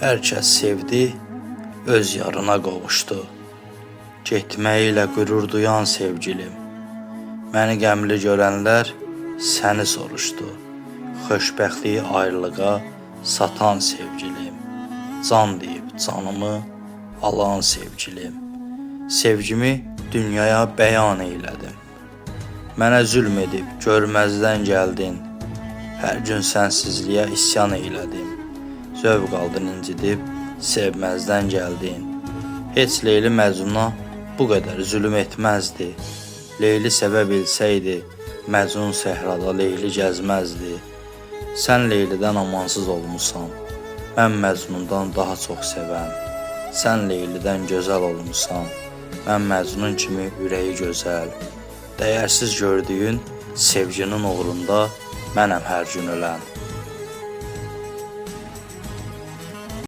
Hər kəs sevdi, öz yarına qovuşdu. Getməyi ilə qürur duyan sevgilim, məni qəmli görənlər səni soruşdu. Xoşbəxtliyi ayrılığa satan sevgilim, can deyib canımı alan sevgilim. Sevgimi dünyaya bəyan eylədim. Mənə zülm edib görməzdən gəldin. Hər gün sənsizliyə isyan eylədim. Zövq aldın incidib sevməzdən gəldin. Heç Leyli Məcnuna bu qədər zülüm etməzdi. Leyli sevə bilsəydi, Məcnun səhrada Leyli gəzməzdi. Sən Leylidən amansız olmusan, mən Məcnundan daha çox sevən. Sən Leylidən gözəl olmusan, mən Məcnun kimi ürəyi gözəl. Dəyərsiz gördüyün sevginin uğrunda mənəm hər gün ölən.